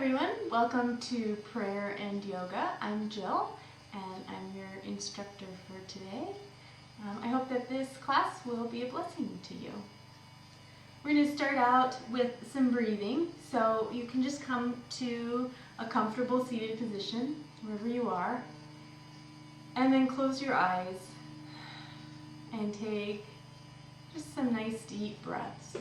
everyone, welcome to Prayer and Yoga. I'm Jill and I'm your instructor for today. I hope that this class will be a blessing to you. We're going to start out with some breathing, so you can just come to a comfortable seated position wherever you are, and then close your eyes and take just some nice deep breaths.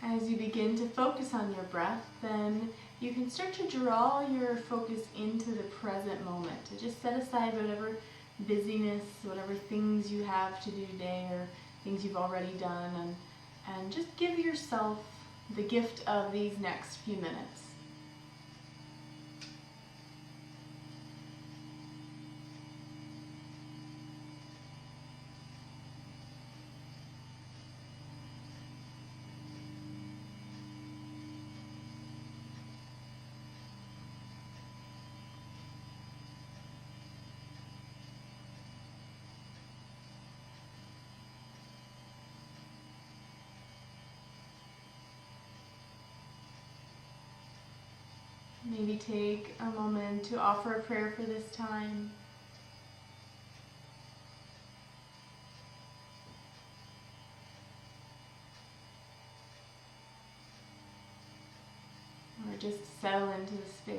As you begin to focus on your breath, then you can start to draw your focus into the present moment. To just set aside whatever busyness, whatever things you have to do today or things you've already done, and just give yourself the gift of these next few minutes. Maybe take a moment to offer a prayer for this time. Or just settle into the space.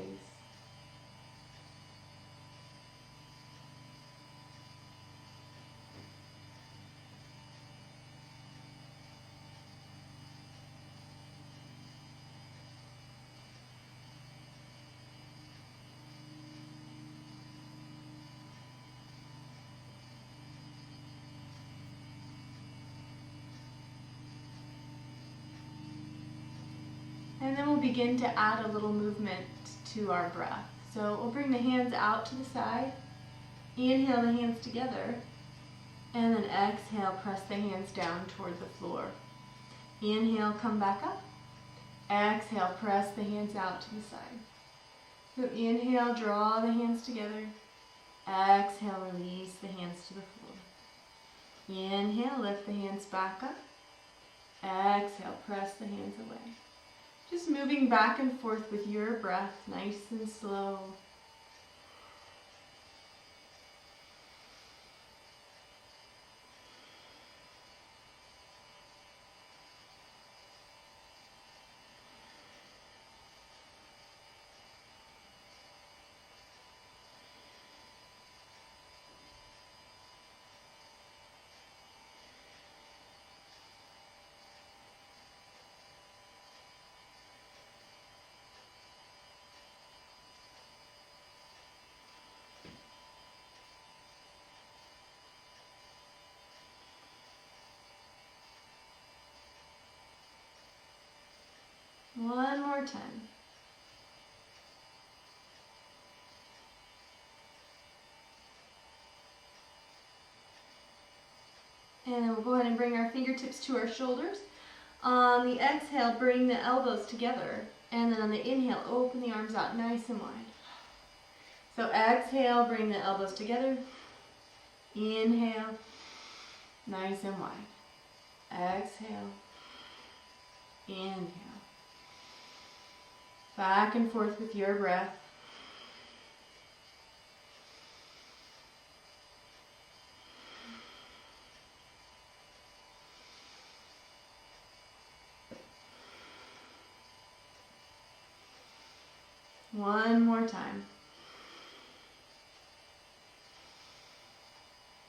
And then we'll begin to add a little movement to our breath. So we'll bring the hands out to the side, inhale the hands together, and then exhale, press the hands down toward the floor. Inhale, come back up. Exhale, press the hands out to the side. So inhale, draw the hands together. Exhale, release the hands to the floor. Inhale, lift the hands back up. Exhale, press the hands away. Just moving back and forth with your breath, nice and slow. One more time. And then we'll go ahead and bring our fingertips to our shoulders. On the exhale, bring the elbows together. And then on the inhale, open the arms out nice and wide. So exhale, bring the elbows together. Inhale, nice and wide. Exhale, inhale. Back and forth with your breath. One more time.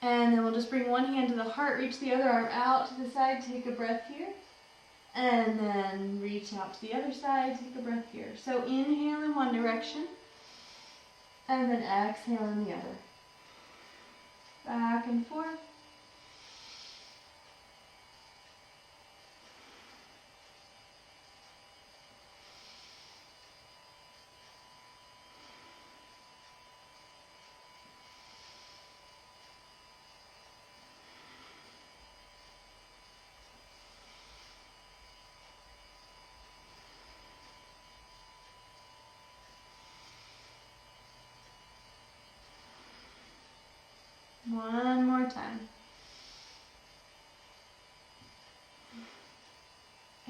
And then we'll just bring one hand to the heart, reach the other arm out to the side, take a breath here. And then reach out to the other side, take a breath here. So inhale in one direction, and then exhale in the other. Back and forth.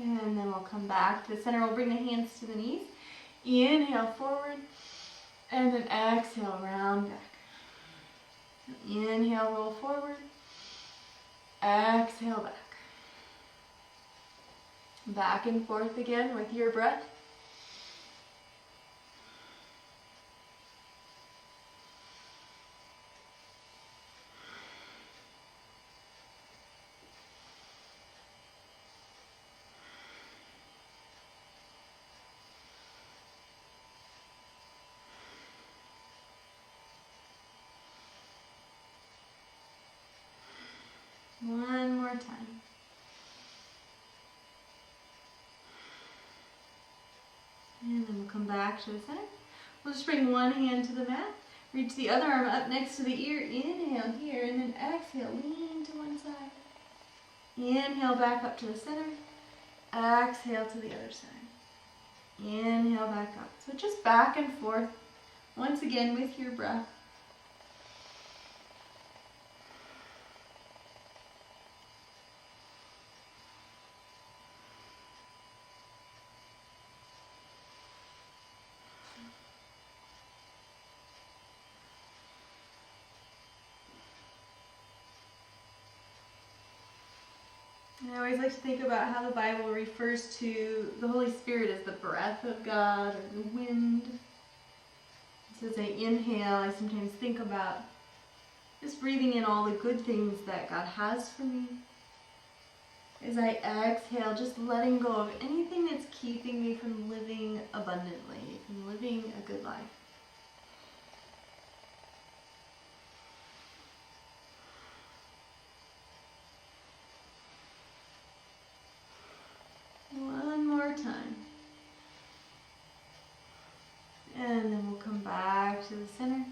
And then we'll come back to the center. We'll bring the hands to the knees. Inhale forward. And then exhale, round back. Inhale, roll forward. Exhale, back. Back and forth again with your breath. One more time. And then we'll come back to the center. We'll just bring one hand to the mat. Reach the other arm up next to the ear. Inhale here, and then exhale, lean to one side. Inhale back up to the center. Exhale to the other side. Inhale back up. So just back and forth, once again with your breath. I always like to think about how the Bible refers to the Holy Spirit as the breath of God or the wind. So as I inhale, I sometimes think about just breathing in all the good things that God has for me. As I exhale, just letting go of anything that's keeping me from living abundantly, from living a good life. One more time. And then we'll come back to the center.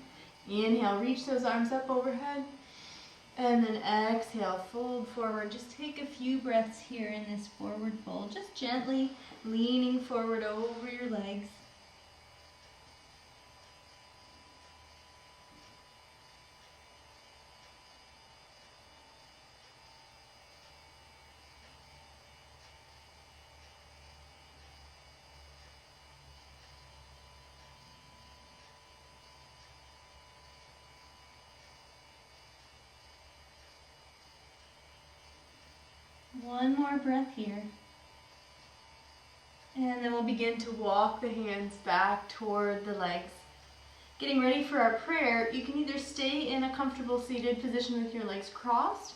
Inhale, reach those arms up overhead. And then exhale, fold forward. Just take a few breaths here in this forward fold. Just gently leaning forward over your legs. One more breath here. And then we'll begin to walk the hands back toward the legs. Getting ready for our prayer, you can either stay in a comfortable seated position with your legs crossed,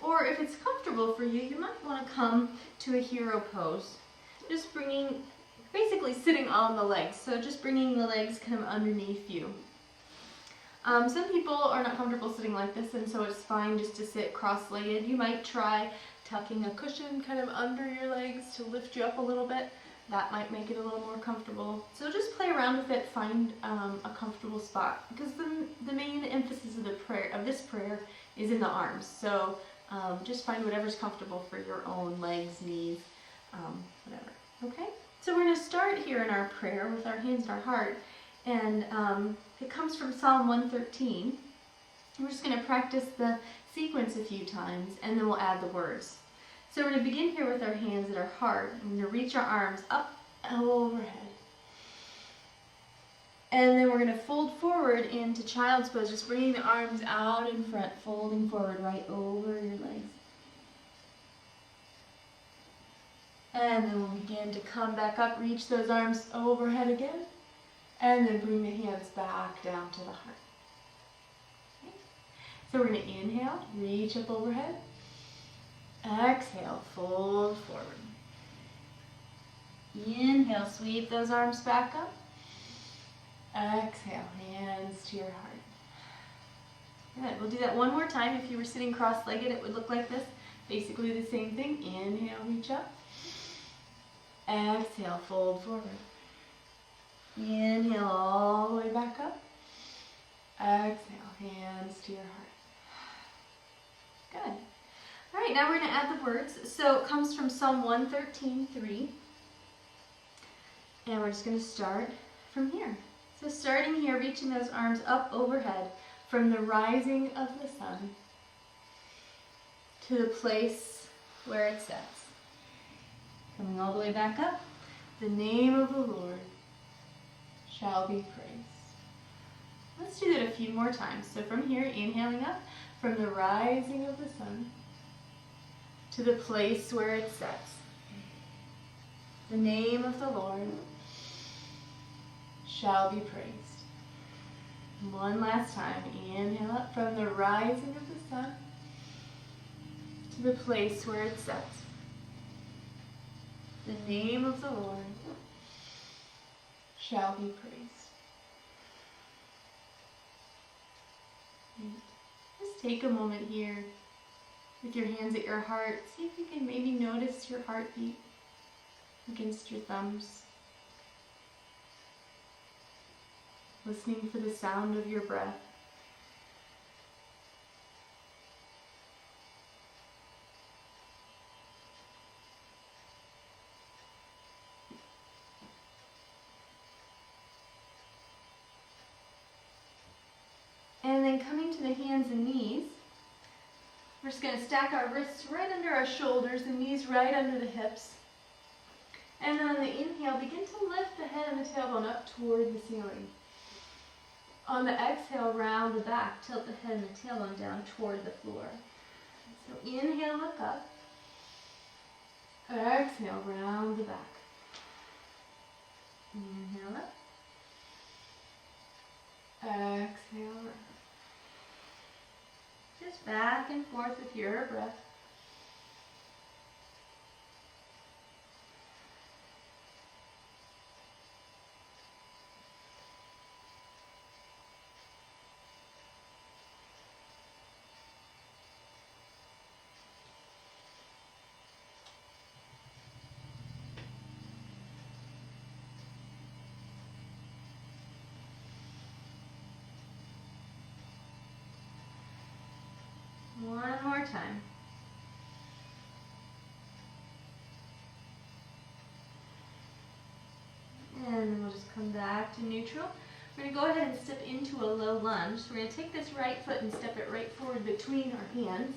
or if it's comfortable for you, you might want to come to a hero pose. Just basically sitting on the legs. So just bringing the legs kind of underneath you. Some people are not comfortable sitting like this, and so it's fine just to sit cross-legged. You might try tucking a cushion kind of under your legs to lift you up a little bit. That might make it a little more comfortable. So just play around with it, find a comfortable spot, because the main emphasis of this prayer is in the arms. So just find whatever's comfortable for your own legs, knees, whatever. Okay? So we're going to start here in our prayer with our hands in our heart, and it comes from Psalm 113. We're just going to practice the sequence a few times, and then we'll add the words. So we're going to begin here with our hands at our heart. We're going to reach our arms up and overhead. And then we're going to fold forward into child's pose, just bringing the arms out in front, folding forward right over your legs. And then we'll begin to come back up, reach those arms overhead again, and then bring the hands back down to the heart. So we're going to inhale, reach up overhead. Exhale, fold forward. Inhale, sweep those arms back up. Exhale, hands to your heart. Good. We'll do that one more time. If you were sitting cross-legged, it would look like this. Basically the same thing. Inhale, reach up. Exhale, fold forward. Inhale all the way back up. Exhale, hands to your heart. Good. All right, now we're going to add the words. So it comes from Psalm 113:3. And we're just going to start from here. So starting here, reaching those arms up overhead from the rising of the sun to the place where it sets. Coming Coming all the way back up. The name of the Lord shall be praised. Let's do that a few more times. So from here, inhaling up, from the rising of the sun to the place where it sets. The name of the Lord shall be praised. One last time. Inhale up from the rising of the sun to the place where it sets. The name of the Lord shall be praised. Just take a moment here with your hands at your heart. See if you can maybe notice your heartbeat against your thumbs. Listening for the sound of your breath. And then coming to the hands and knees, we're just going to stack our wrists right under our shoulders, the knees right under the hips. And on the inhale, begin to lift the head and the tailbone up toward the ceiling. On the exhale, round the back, tilt the head and the tailbone down toward the floor. So inhale, look up. Exhale, round the back. Inhale up. Exhale, round. Just back and forth with your breath. One more time. And then we'll just come back to neutral. We're going to go ahead and step into a low lunge. So we're going to take this right foot and step it right forward between our hands.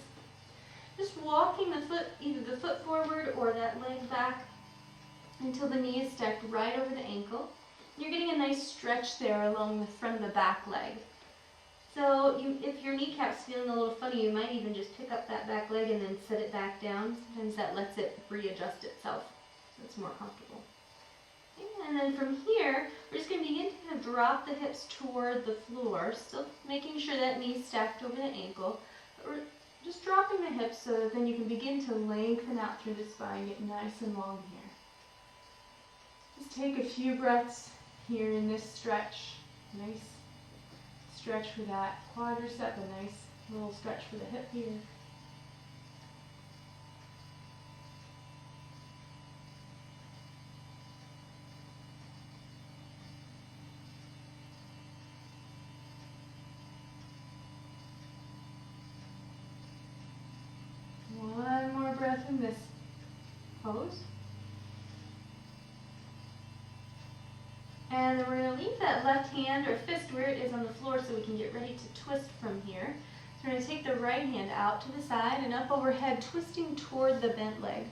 Just walking the foot, either the foot forward or that leg back until the knee is stacked right over the ankle. You're getting a nice stretch there along the front of the back leg. So if your kneecap's feeling a little funny, you might even just pick up that back leg and then set it back down. Sometimes that lets it readjust itself, so it's more comfortable. Okay, and then from here, we're just going to begin to kind of drop the hips toward the floor, still making sure that knee's stacked over the ankle. But we're just dropping the hips so that then you can begin to lengthen out through the spine, get nice and long here. Just take a few breaths here in this stretch. Nice stretch for that quadricep, a nice little stretch for the hip here. One more breath in this pose. And then we're going to leave that left hand or fist where it is on the floor so we can get ready to twist from here. So we're going to take the right hand out to the side and up overhead, twisting toward the bent leg.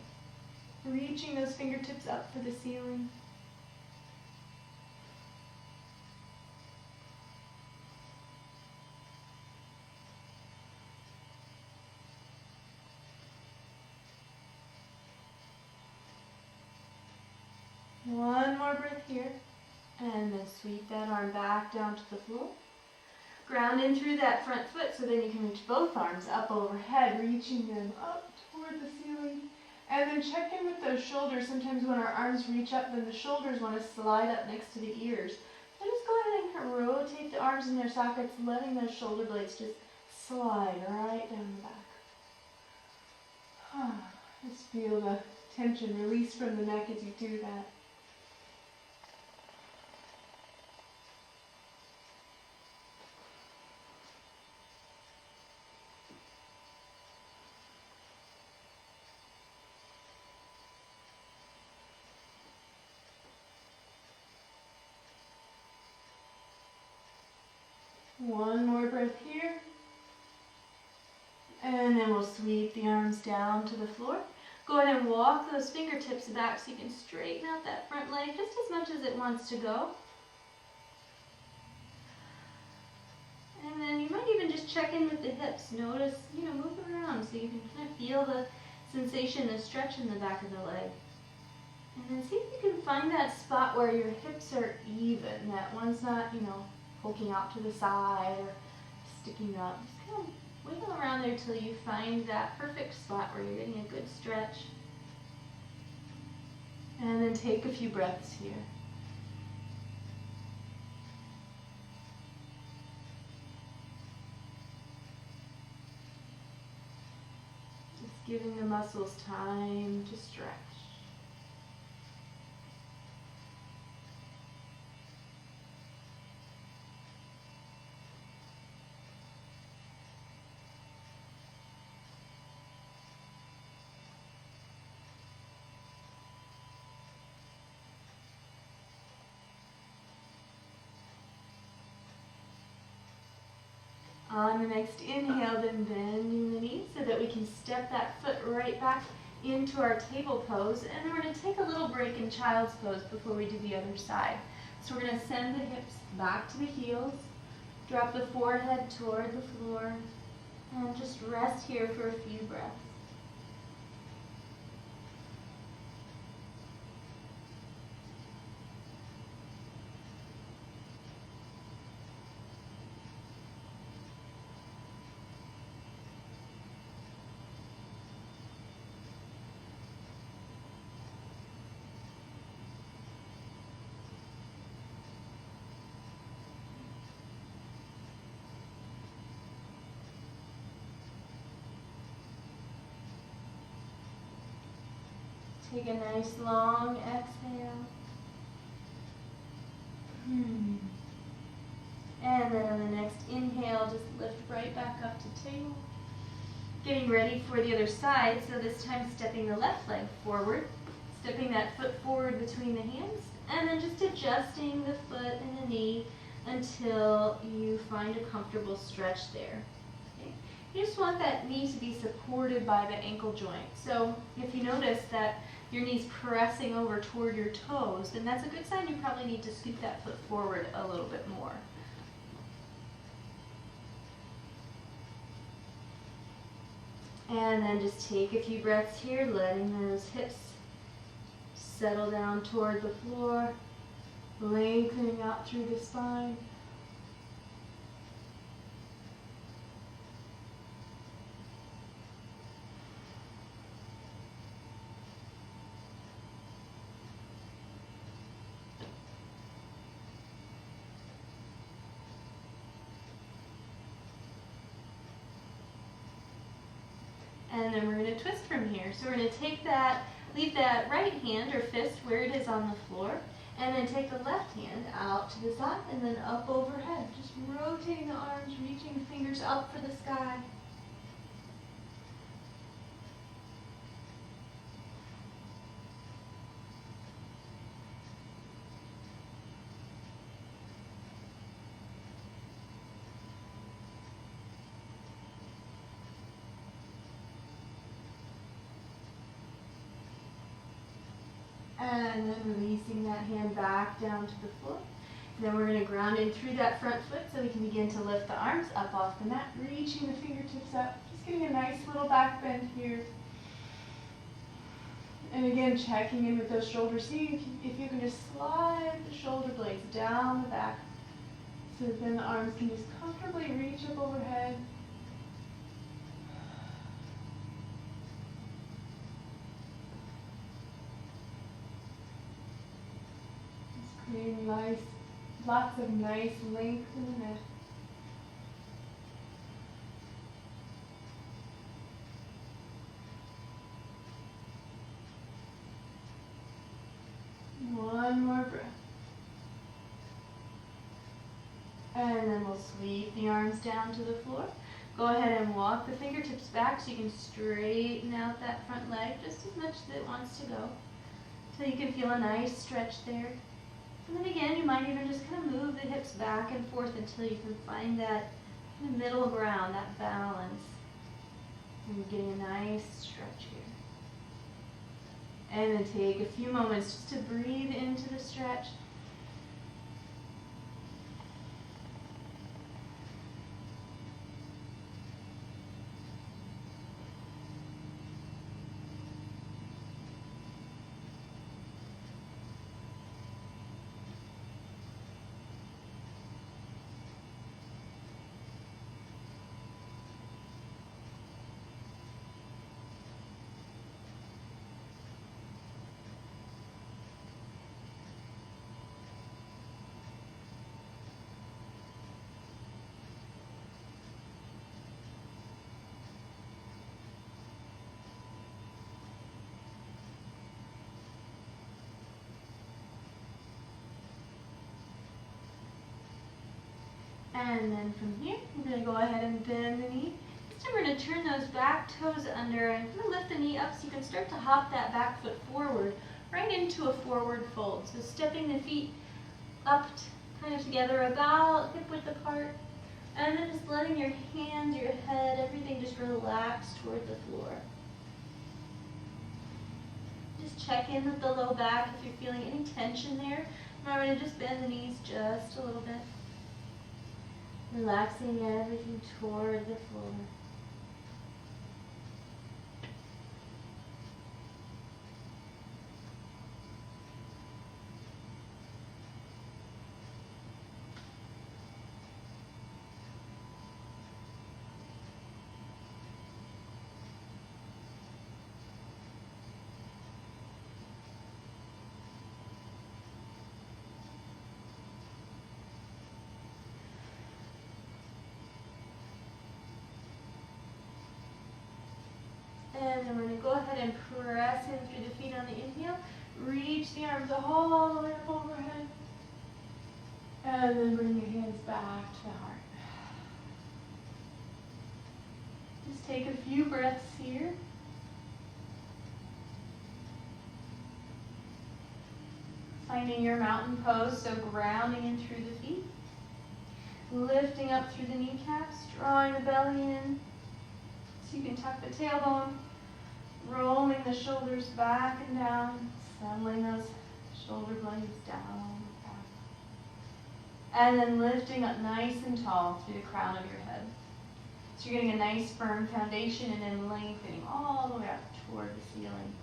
Reaching those fingertips up for the ceiling. One more breath here. And then sweep that arm back down to the floor. Ground in through that front foot so then you can reach both arms up overhead, reaching them up toward the ceiling. And then check in with those shoulders. Sometimes when our arms reach up, then the shoulders want to slide up next to the ears. So just go ahead and kind of rotate the arms in their sockets, letting those shoulder blades just slide right down the back. Just feel the tension release from the neck as you do that. One more breath here. And then we'll sweep the arms down to the floor. Go ahead and walk those fingertips back so you can straighten out that front leg just as much as it wants to go. And then you might even just check in with the hips. Notice, move around so you can kind of feel the sensation, the stretch in the back of the leg. And then see if you can find that spot where your hips are even, that one's not, poking out to the side or sticking up. Just kind of wiggle around there till you find that perfect spot where you're getting a good stretch. And then take a few breaths here. Just giving the muscles time to stretch. On the next inhale, then bending the knees so that we can step that foot right back into our table pose. And then we're going to take a little break in child's pose before we do the other side. So we're going to send the hips back to the heels, drop the forehead toward the floor, and just rest here for a few breaths. Take a nice long exhale. And then on the next inhale, just lift right back up to table. Getting ready for the other side, so this time stepping the left leg forward, stepping that foot forward between the hands, and then just adjusting the foot and the knee until you find a comfortable stretch there. Okay? You just want that knee to be supported by the ankle joint. So if you notice that your knee's pressing over toward your toes, then that's a good sign you probably need to scoot that foot forward a little bit more. And then just take a few breaths here, letting those hips settle down toward the floor, lengthening out through the spine. And then we're going to twist from here. So we're going to take that, leave that right hand or fist where it is on the floor, and then take the left hand out to the side and then up overhead. Just rotating the arms, reaching the fingers up for the sky. And then releasing that hand back down to the floor. Then we're going to ground in through that front foot so we can begin to lift the arms up off the mat, reaching the fingertips up. Just getting a nice little back bend here. And again, checking in with those shoulders. See if you can just slide the shoulder blades down the back so that then the arms can just comfortably reach up overhead. Creating nice, lots of nice length in the neck. One more breath. And then we'll sweep the arms down to the floor. Go ahead and walk the fingertips back so you can straighten out that front leg just as much as it wants to go. So you can feel a nice stretch there. And then again, you might even just kind of move the hips back and forth until you can find that kind of middle ground, that balance. And you're getting a nice stretch here. And then take a few moments just to breathe into the stretch. And then from here, we're going to go ahead and bend the knee. This time we're going to turn those back toes under and kind of lift the knee up so you can start to hop that back foot forward, right into a forward fold. So stepping the feet up kind of together, about hip width apart. And then just letting your hands, your head, everything just relax toward the floor. Just check in with the low back if you're feeling any tension there. Remember to just bend the knees just a little bit. Relaxing everything toward the floor. And then we're going to go ahead and press in through the feet on the inhale. Reach the arms all the way up overhead. And then bring your hands back to the heart. Just take a few breaths here. Finding your mountain pose, so grounding in through the feet. Lifting up through the kneecaps, drawing the belly in. So you can tuck the tailbone, rolling the shoulders back and down, settling those shoulder blades down, back. And then lifting up nice and tall through the crown of your head. So you're getting a nice firm foundation and then lengthening all the way up toward the ceiling.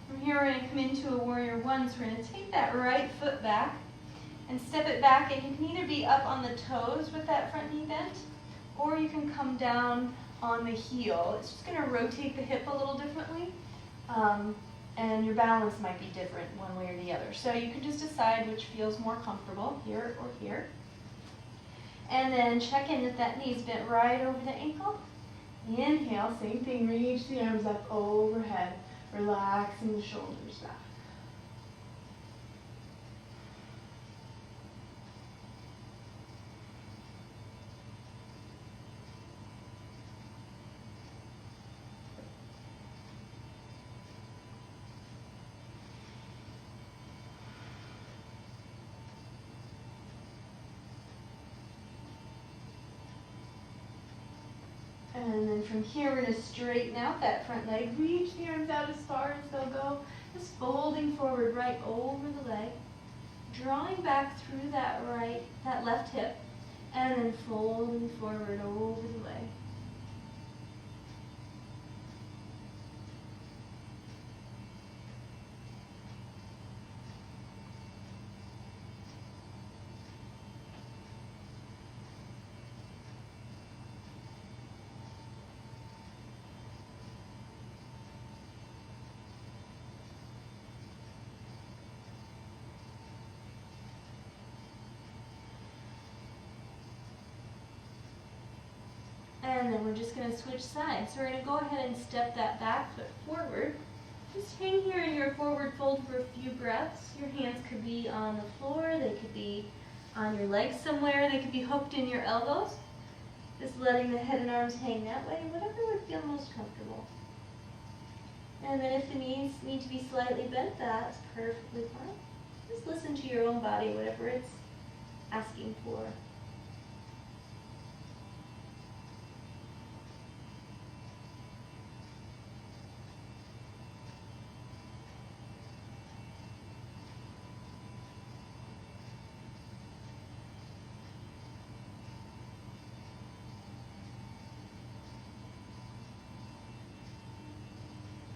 From here, we're going to come into a warrior one. So we're going to take that right foot back and step it back. And you can either be up on the toes with that front knee bent, or you can come down on the heel. It's just going to rotate the hip a little differently. And your balance might be different one way or the other. So you can just decide which feels more comfortable, here or here. And then check in that that knee's bent right over the ankle. Inhale, same thing, reach the arms up overhead, relaxing the shoulders back. And then from here, we're going to straighten out that front leg. Reach the arms out as far as they'll go. Just folding forward right over the leg. Drawing back through that left hip. And then folding forward over the leg. And then we're just going to switch sides. So we're going to go ahead and step that back foot forward. Just hang here in your forward fold for a few breaths. Your hands could be on the floor, they could be on your legs somewhere, they could be hooked in your elbows. Just letting the head and arms hang that way, whatever would feel most comfortable. And then if the knees need to be slightly bent, that's perfectly fine. Just listen to your own body, whatever it's asking for.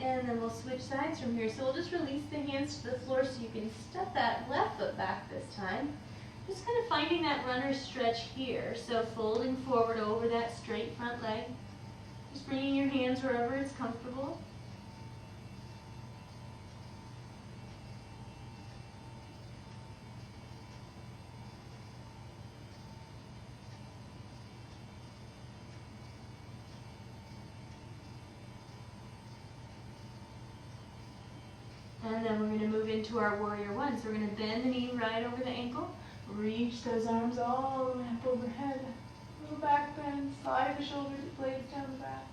And then we'll switch sides from here. So we'll just release the hands to the floor so you can step that left foot back this time. Just kind of finding that runner's stretch here. So folding forward over that straight front leg. Just bringing your hands wherever it's comfortable. And then we're going to move into our warrior one. So we're going to bend the knee right over the ankle. Reach those arms all the way up overhead. Little back bend, slide the shoulders, blades down the back.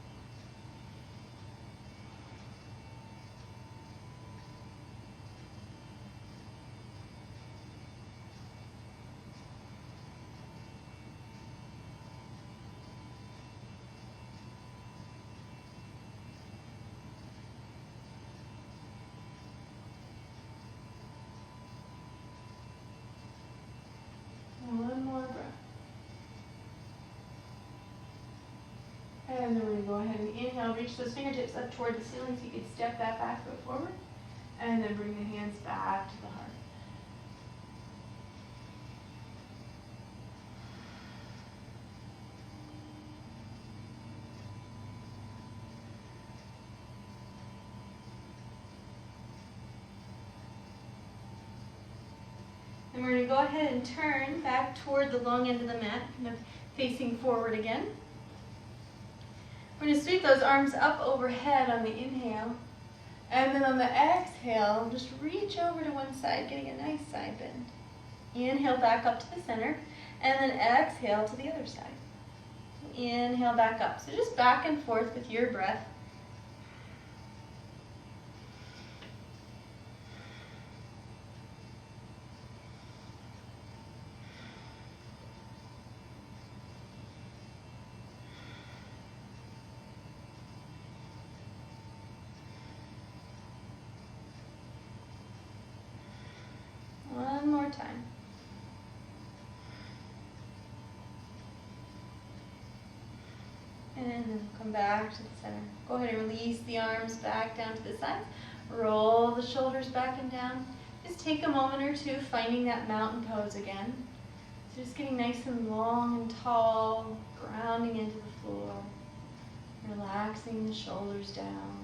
One more breath. And then we're going to go ahead and inhale, reach those fingertips up toward the ceiling so you can step that back foot forward. And then bring the hands back to the heart. And we're going to go ahead and turn back toward the long end of the mat, kind of facing forward again. We're going to sweep those arms up overhead on the inhale. And then on the exhale, just reach over to one side, getting a nice side bend. Inhale back up to the center, and then exhale to the other side. Inhale back up. So just back and forth with your breath. One more time. And then come back to the center. Go ahead and release the arms back down to the sides. Roll the shoulders back and down. Just take a moment or two finding that mountain pose again. So just getting nice and long and tall, grounding into the floor. Relaxing the shoulders down.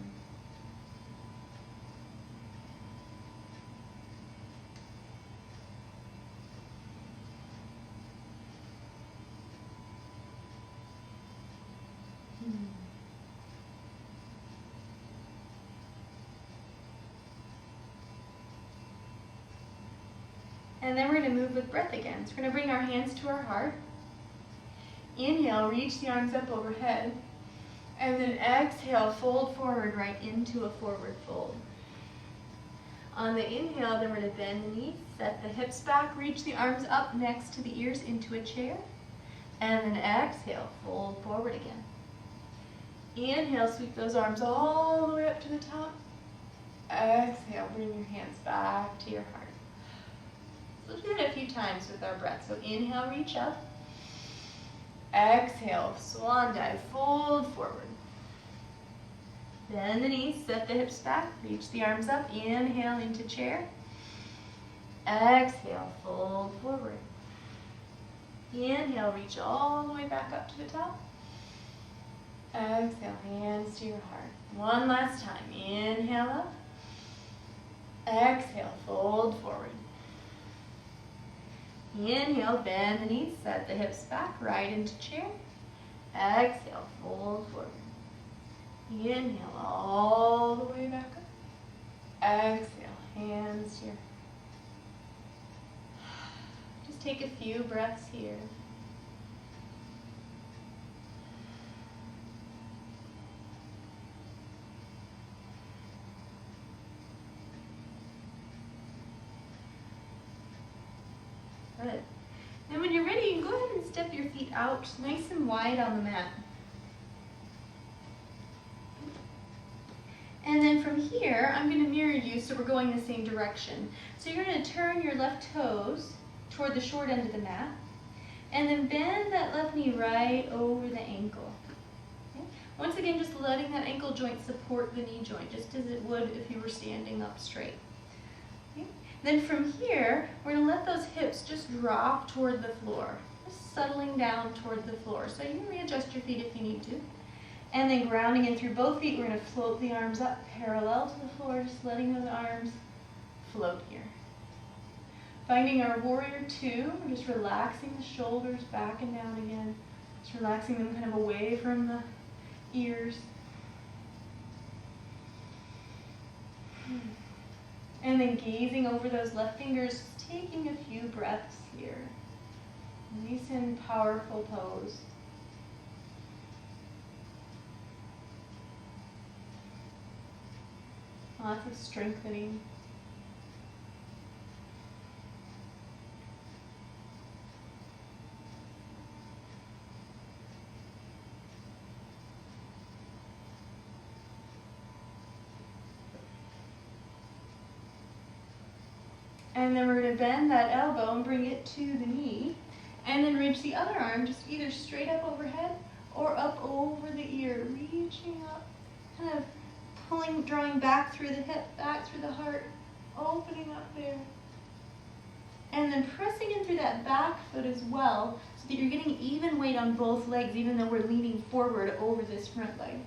And then we're going to move with breath again. So we're going to bring our hands to our heart. Inhale, reach the arms up overhead. And then exhale, fold forward right into a forward fold. On the inhale, then we're going to bend the knees, set the hips back, reach the arms up next to the ears into a chair. And then exhale, fold forward again. Inhale, sweep those arms all the way up to the top. Exhale, bring your hands back to your heart. So let's do it a few times with our breath. So inhale, reach up. Exhale, swan dive, fold forward. Bend the knees, set the hips back, reach the arms up. Inhale into chair. Exhale, fold forward. Inhale, reach all the way back up to the top. Exhale, hands to your heart. One last time. Inhale up. Exhale, fold forward. Inhale, bend the knees, set the hips back, right into chair. Exhale, fold forward. Inhale all the way back up. exhale, hands here. Just take a few breaths here. Good. Then when you're ready, you can go ahead and step your feet out nice and wide on the mat. And then from here, I'm going to mirror you so we're going the same direction. So you're going to turn your left toes toward the short end of the mat, and then bend that left knee right over the ankle. Okay? Once again, just letting that ankle joint support the knee joint, just as it would if you were standing up straight. Okay? Then from here, we're going to let those hips just drop toward the floor, just settling down toward the floor. So you can readjust your feet if you need to. And then grounding in through both feet, we're going to float the arms up parallel to the floor, just letting those arms float here. Finding our warrior two, we're just relaxing the shoulders back and down again. Just relaxing them kind of away from the ears. And then gazing over those left fingers, taking a few breaths here. Nice and powerful pose. Lots of strengthening. And then we're going to bend that elbow and bring it to the knee. And then reach the other arm just either straight up overhead or up over the ear. Reaching up, kind of pulling, drawing back through the hip, back through the heart, opening up there. And then pressing in through that back foot as well, so that you're getting even weight on both legs, even though we're leaning forward over this front leg.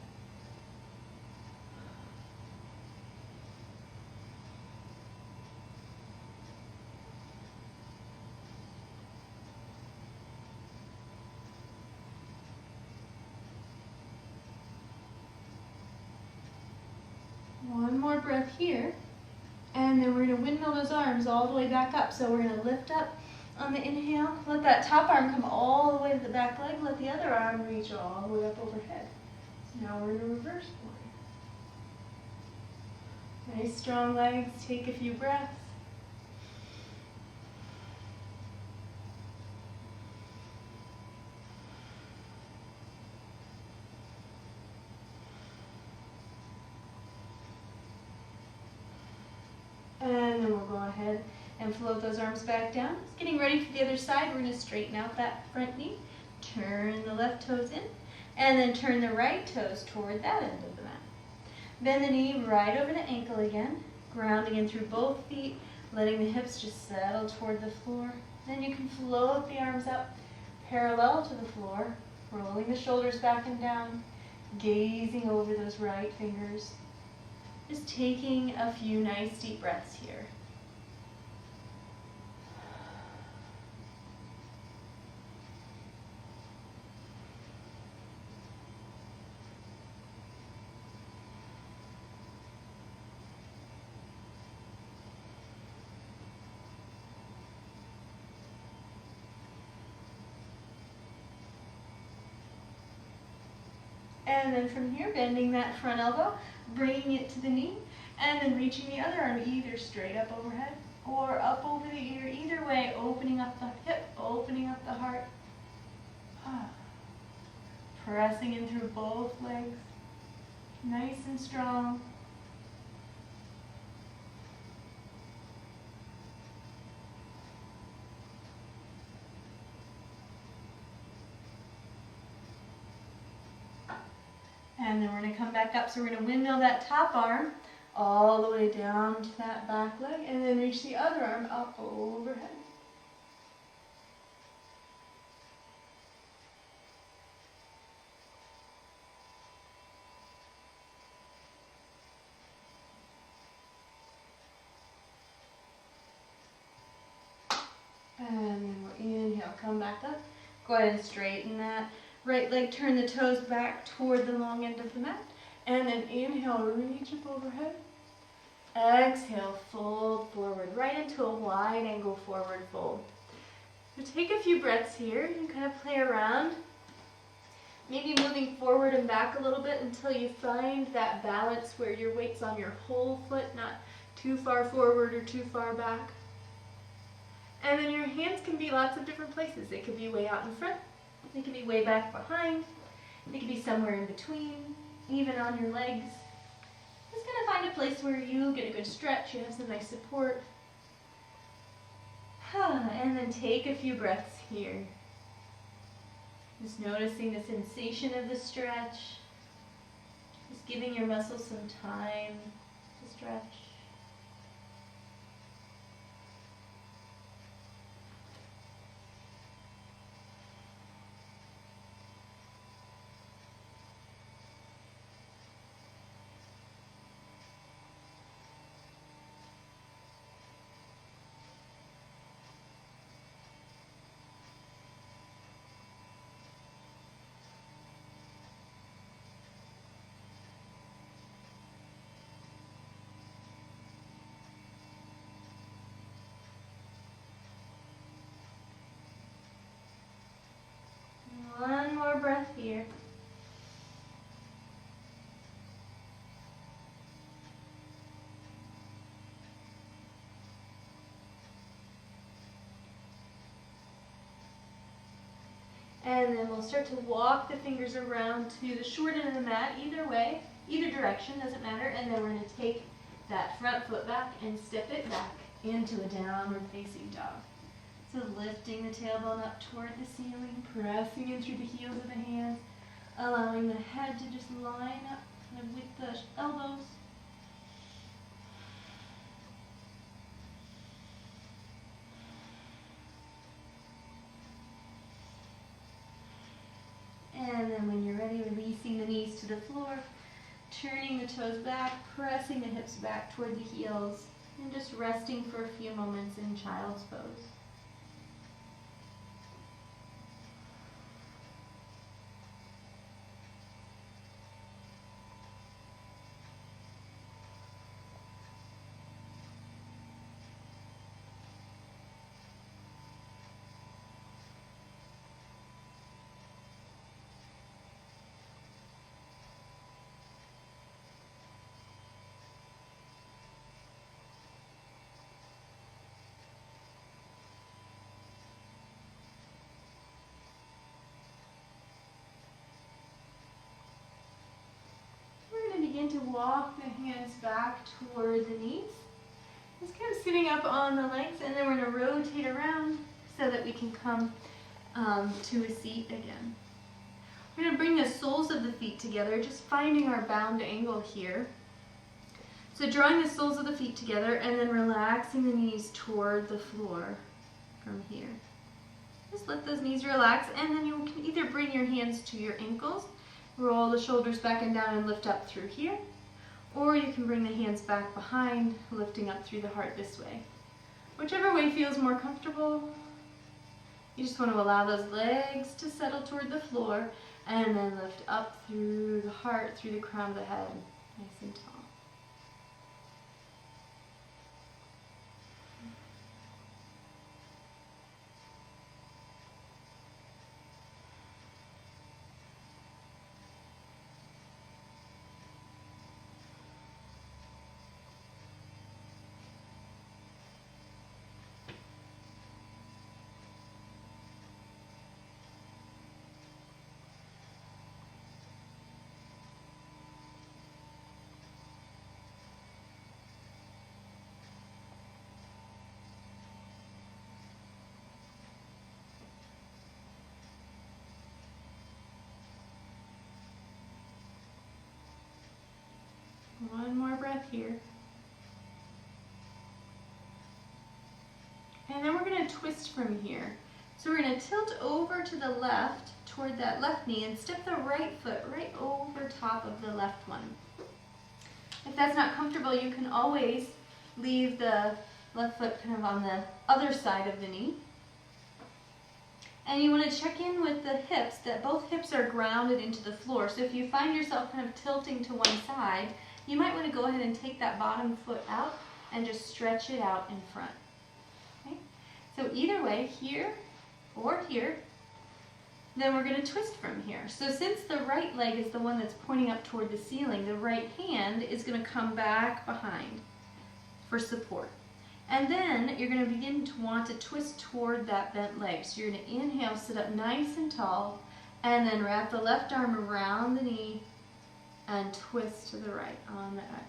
One more breath here, and then we're going to windmill those arms all the way back up. So we're going to lift up on the inhale, let that top arm come all the way to the back leg, let the other arm reach all the way up overhead. So now we're in a reverse warrior. Nice strong legs, take a few breaths. And then we'll go ahead and float those arms back down. Just getting ready for the other side, we're going to straighten out that front knee. Turn the left toes in, and then turn the right toes toward that end of the mat. Bend the knee right over the ankle again, grounding in through both feet, letting the hips just settle toward the floor. Then you can float the arms up parallel to the floor, rolling the shoulders back and down, gazing over those right fingers. Just taking a few nice deep breaths here. And then from here, bending that front elbow, bringing it to the knee, and then reaching the other arm either straight up overhead or up over the ear. Either way, opening up the hip, opening up the heart. Pressing in through both legs, nice and strong. And then we're going to come back up. So we're going to windmill that top arm all the way down to that back leg, and then reach the other arm up overhead. And then we'll inhale, come back up. Go ahead and straighten that right leg, turn the toes back toward the long end of the mat. And then inhale, reach up overhead. Exhale, fold forward, right into a wide angle forward fold. So take a few breaths here and kind of play around. Maybe moving forward and back a little bit until you find that balance where your weight's on your whole foot, not too far forward or too far back. And then your hands can be lots of different places. They could be way out in front, they could be way back behind, they could be somewhere in between, even on your legs. Just gonna find a place where you get a good stretch, you have some nice support. And then take a few breaths here. Just noticing the sensation of the stretch. Just giving your muscles some time to stretch. One more breath here. And then we'll start to walk the fingers around to the short end of the mat, either way, either direction, doesn't matter. And then we're going to take that front foot back and step it back into a downward facing dog. So lifting the tailbone up toward the ceiling, pressing in through the heels of the hands, allowing the head to just line up kind of with the elbows. And then when you're ready, releasing the knees to the floor, turning the toes back, pressing the hips back toward the heels, and just resting for a few moments in child's pose. Begin to walk the hands back toward the knees. Just kind of sitting up on the legs, and then we're going to rotate around so that we can come to a seat again. We're going to bring the soles of the feet together, just finding our bound angle here. So drawing the soles of the feet together and then relaxing the knees toward the floor from here. Just let those knees relax, and then you can either bring your hands to your ankles, roll the shoulders back and down and lift up through here. Or you can bring the hands back behind, lifting up through the heart this way. Whichever way feels more comfortable. You just want to allow those legs to settle toward the floor and then lift up through the heart, through the crown of the head, nice and tall. One more breath here. And then we're going to twist from here. So we're going to tilt over to the left toward that left knee and step the right foot right over top of the left one. If that's not comfortable, you can always leave the left foot kind of on the other side of the knee. And you want to check in with the hips, that both hips are grounded into the floor. So if you find yourself kind of tilting to one side, you might want to go ahead and take that bottom foot out and just stretch it out in front. Okay? So either way, here or here, then we're going to twist from here. So since the right leg is the one that's pointing up toward the ceiling, the right hand is going to come back behind for support. And then you're going to begin to want to twist toward that bent leg. So you're going to inhale, sit up nice and tall, and then wrap the left arm around the knee and twist to the right on the exhale.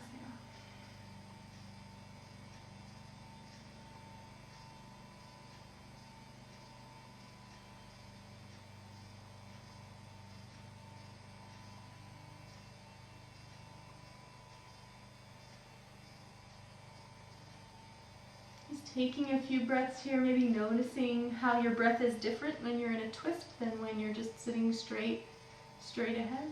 Just taking a few breaths here, maybe noticing how your breath is different when you're in a twist than when you're just sitting straight ahead.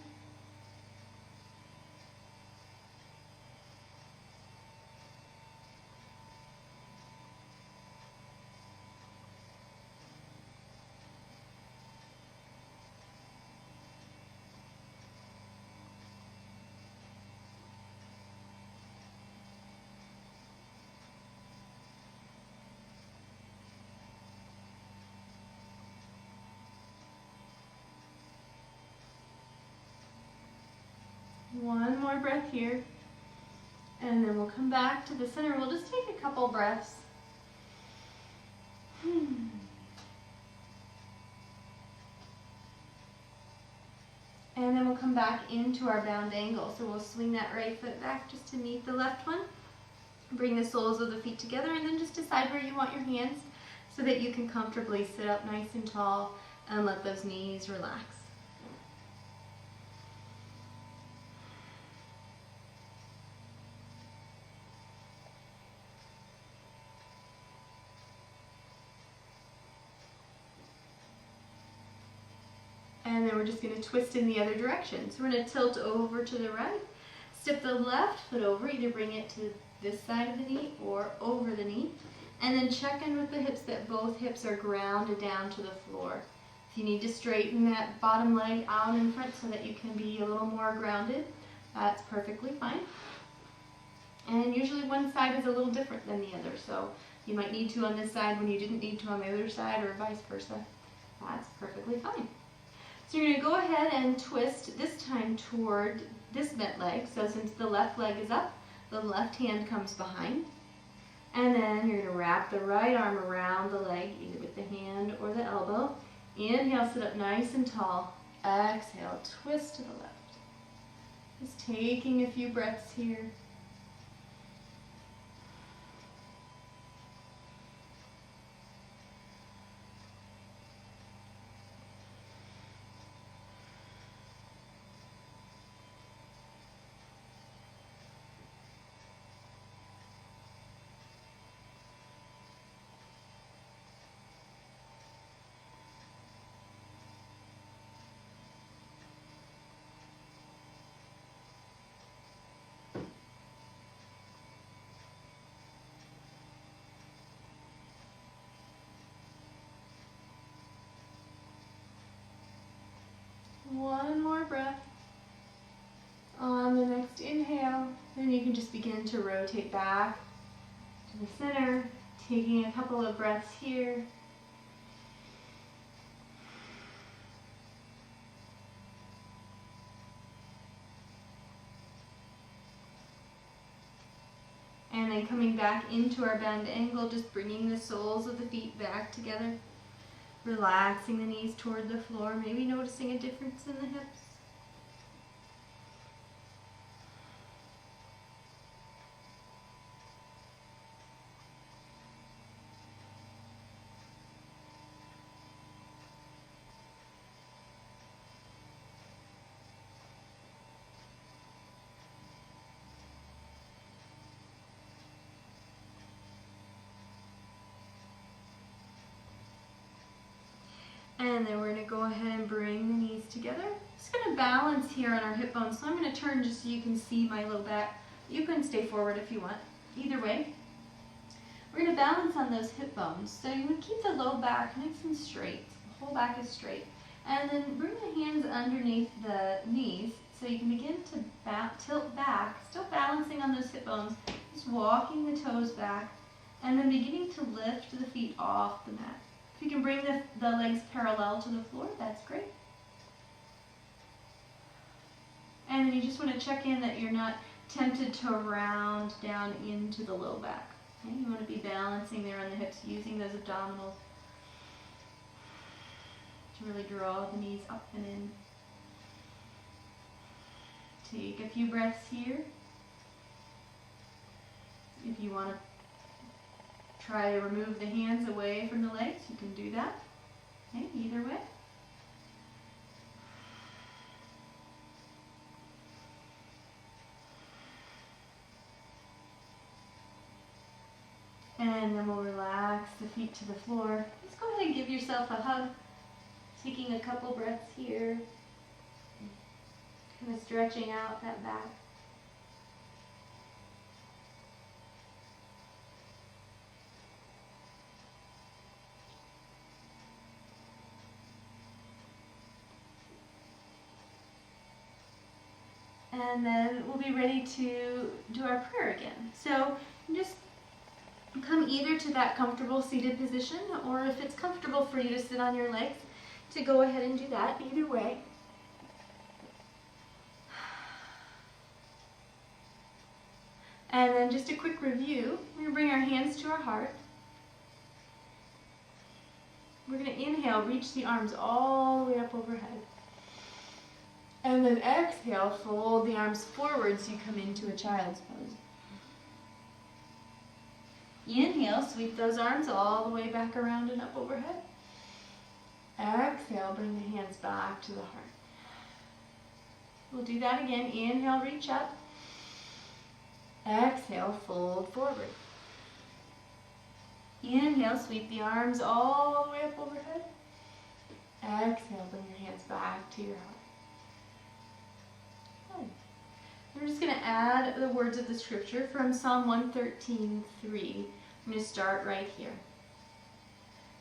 One more breath here, and then we'll come back to the center. We'll just take a couple breaths. And then we'll come back into our bound angle. So we'll swing that right foot back just to meet the left one. Bring the soles of the feet together, and then just decide where you want your hands so that you can comfortably sit up nice and tall and let those knees relax. And then we're just going to twist in the other direction. So we're going to tilt over to the right, step the left foot over, either bring it to this side of the knee or over the knee, and then check in with the hips that both hips are grounded down to the floor. If you need to straighten that bottom leg out in front so that you can be a little more grounded, that's perfectly fine. And usually one side is a little different than the other, so you might need to on this side when you didn't need to on the other side, or vice versa. That's perfectly fine. So you're going to go ahead and twist this time toward this bent leg. So since the left leg is up, the left hand comes behind. And then you're going to wrap the right arm around the leg, either with the hand or the elbow. Inhale, sit up nice and tall. Exhale, twist to the left. Just taking a few breaths here. One more breath. On the next inhale, then you can just begin to rotate back to the center, taking a couple of breaths here. And then coming back into our bend angle, just bringing the soles of the feet back together. Relaxing the knees toward the floor, maybe noticing a difference in the hips. And then we're going to go ahead and bring the knees together. Just going to balance here on our hip bones. So I'm going to turn just so you can see my low back. You can stay forward if you want. Either way. We're going to balance on those hip bones. So you would keep the low back nice and straight. The whole back is straight. And then bring the hands underneath the knees So you can begin to tilt back, still balancing on those hip bones, just walking the toes back, and then beginning to lift the feet off the mat. If you can bring the legs parallel to the floor, that's great. And then you just want to check in that you're not tempted to round down into the low back. Okay? You want to be balancing there on the hips, using those abdominals to really draw the knees up and in. Take a few breaths here. If you want to try to remove the hands away from the legs, you can do that. Okay, either way. And then we'll relax the feet to the floor. Just go ahead and give yourself a hug. Taking a couple breaths here. Kind of stretching out that back. And then we'll be ready to do our prayer again. So just come either to that comfortable seated position, or if it's comfortable for you to sit on your legs, to go ahead and do that, either way. And then just a quick review. We're going to bring our hands to our heart. We're going to inhale, reach the arms all the way up overhead. And then exhale, fold the arms forward so you come into a child's pose. Inhale, sweep those arms all the way back around and up overhead. Exhale, bring the hands back to the heart. We'll do that again. Inhale, reach up. Exhale, fold forward. Inhale, sweep the arms all the way up overhead. Exhale, bring your hands back to your heart. Good. We're just going to add the words of the scripture from Psalm 113:3. I'm going to start right here.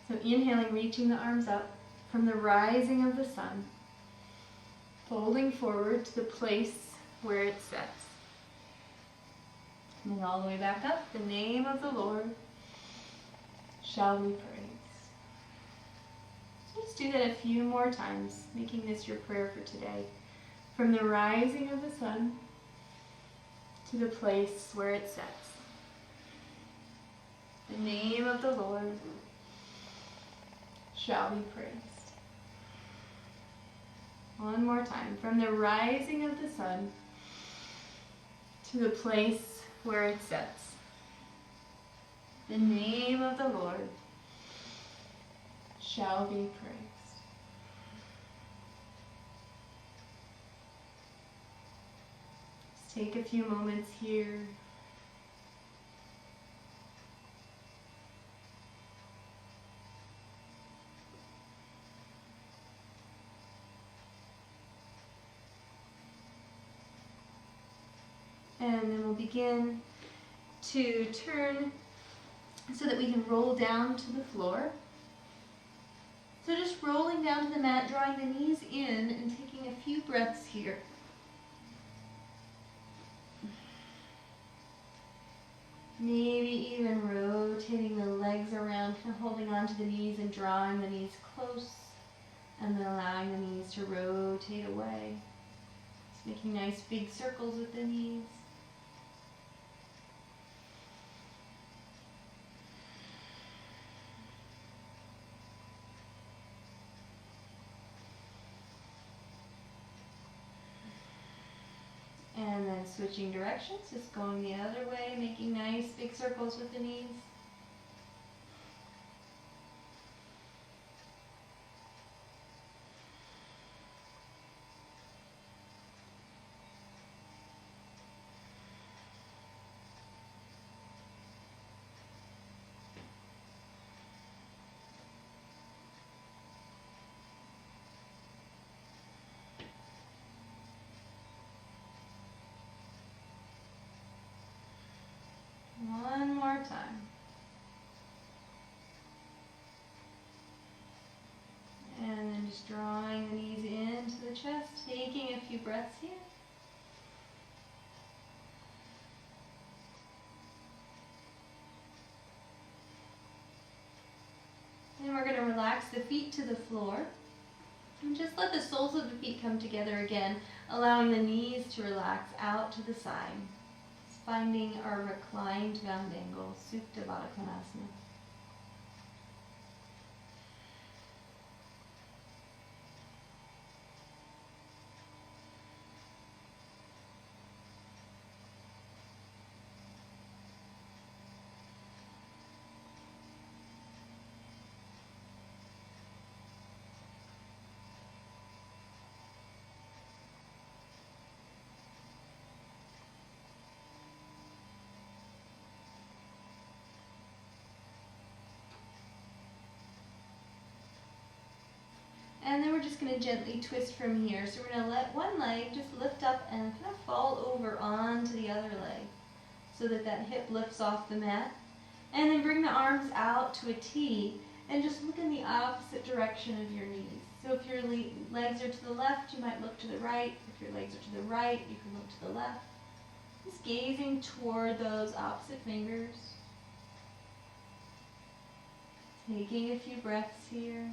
So inhaling, reaching the arms up from the rising of the sun, folding forward to the place where it sets. Coming all the way back up, the name of the Lord shall we praise. So just do that a few more times, making this your prayer for today. From the rising of the sun to the place where it sets. The name of the Lord shall be praised. One more time. From the rising of the sun to the place where it sets. The name of the Lord shall be praised. Just take a few moments here. And then we'll begin to turn so that we can roll down to the floor. So just rolling down to the mat, drawing the knees in and taking a few breaths here. Maybe even rotating the legs around, holding onto the knees and drawing the knees close, and then allowing the knees to rotate away. Just making nice big circles with the knees. And then switching directions, just going the other way, making nice big circles with the knees. One more time. And then just drawing the knees into the chest, taking a few breaths here. relax the feet to the floor. And just let the soles of the feet come together again, allowing the knees to relax out to the side. Just finding our reclined bound angle, Supta Baddha Konasana. And then we're just going to gently twist from here. So we're going to let one leg just lift up and kind of fall over onto the other leg so that that hip lifts off the mat. And then bring the arms out to a T and just look in the opposite direction of your knees. So if your legs are to the left, you might look to the right. If your legs are to the right, you can look to the left. Just gazing toward those opposite fingers. Taking a few breaths here.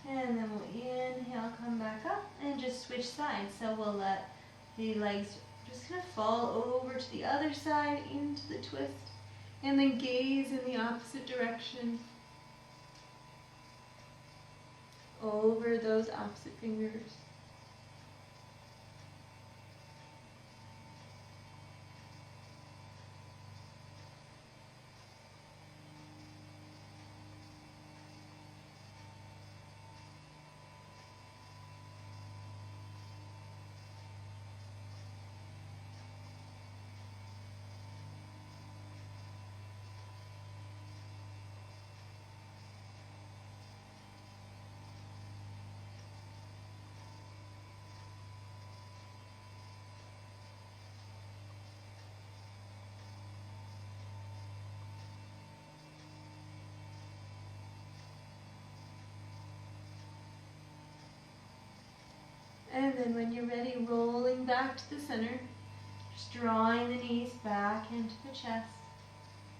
And then we'll inhale, come back up, and just switch sides. So we'll let the legs just kind of fall over to the other side into the twist, and then gaze in the opposite direction over those opposite fingers. And then when you're ready, rolling back to the center, just drawing the knees back into the chest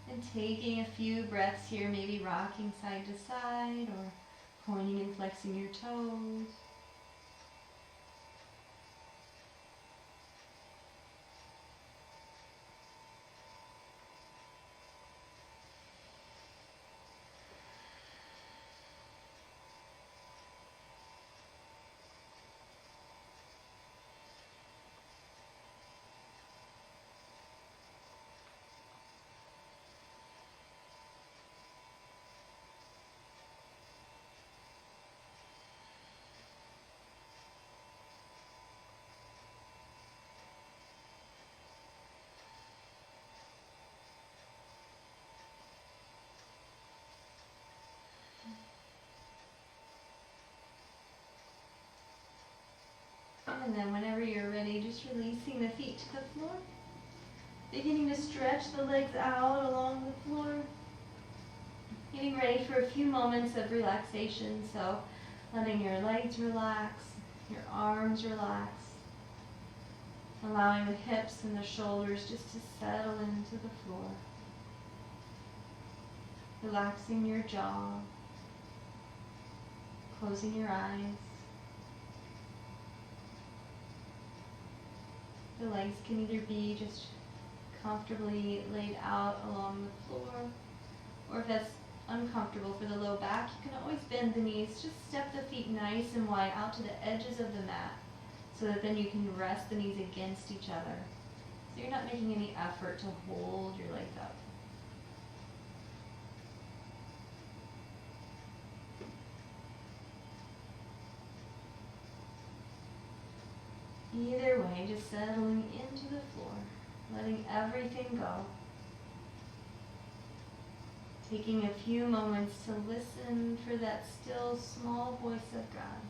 and taking a few breaths here, maybe rocking side to side or pointing and flexing your toes. And then whenever you're ready, just releasing the feet to the floor. Beginning to stretch the legs out along the floor. Getting ready for a few moments of relaxation. So letting your legs relax, your arms relax. Allowing the hips and the shoulders just to settle into the floor. Relaxing your jaw. Closing your eyes. The legs can either be just comfortably laid out along the floor, or if that's uncomfortable for the low back, you can always bend the knees. Just step the feet nice and wide out to the edges of the mat so that then you can rest the knees against each other. So you're not making any effort to hold your legs up. Either way, just settling into the floor, letting everything go. Taking a few moments to listen for that still small voice of God.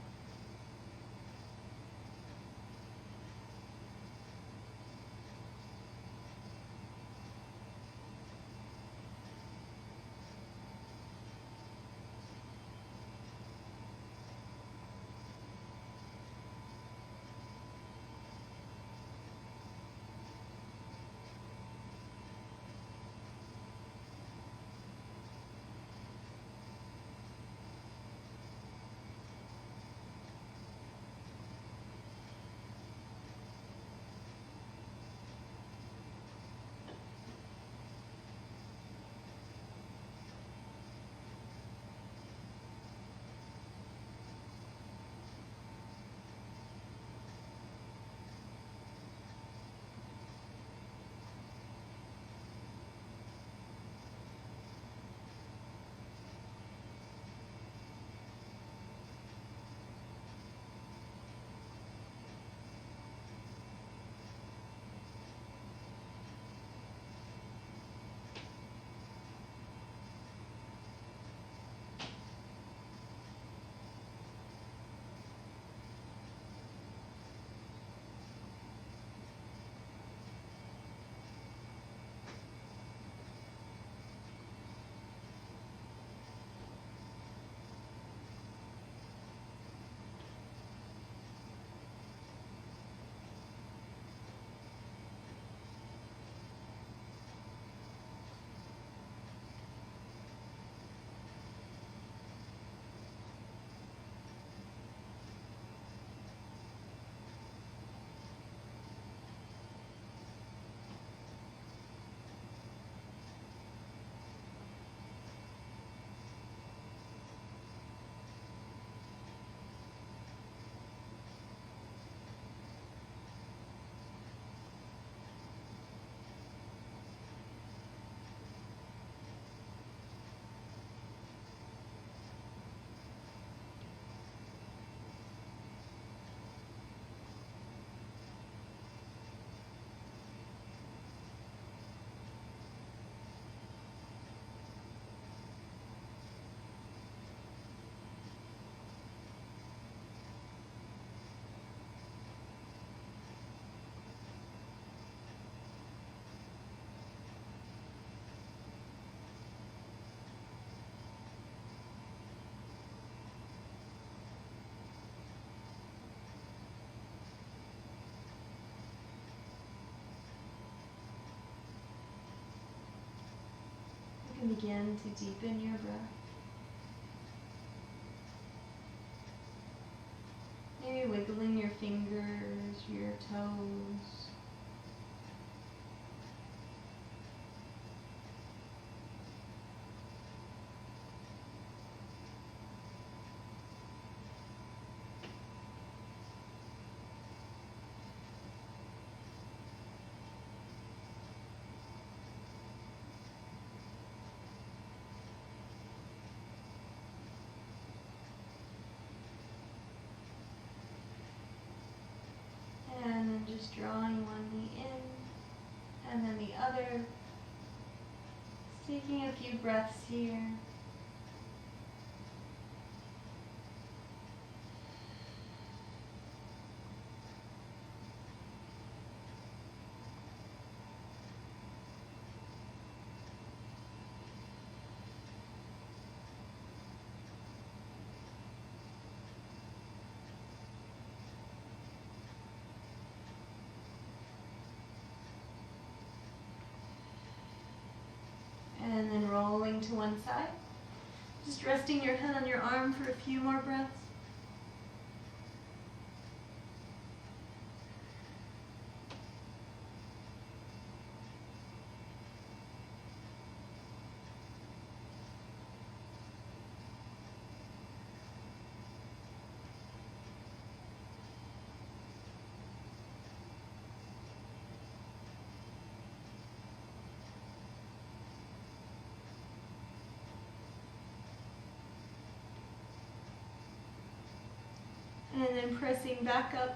And begin to deepen your breath. Maybe wiggling your fingers, your toes. And then just drawing one knee in and then the other. Just taking a few breaths here. And then rolling to one side. Just resting your head on your arm for a few more breaths. And then pressing back up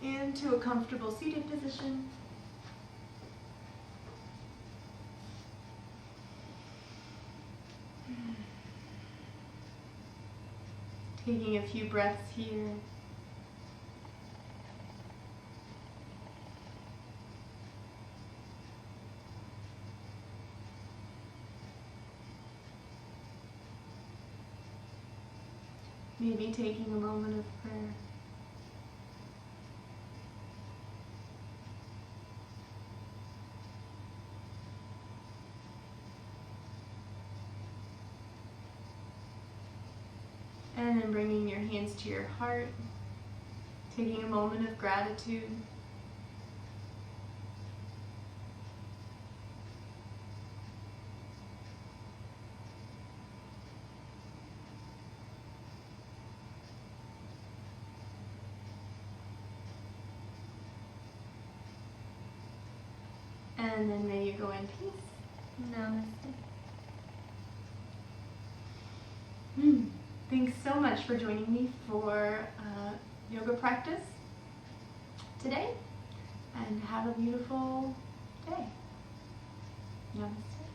into a comfortable seated position. Taking a few breaths here. Maybe taking a moment of prayer. And then bringing your hands to your heart, taking a moment of gratitude. And then may you go in peace. Namaste. Thanks so much for joining me for yoga practice today, and have a beautiful day. Namaste.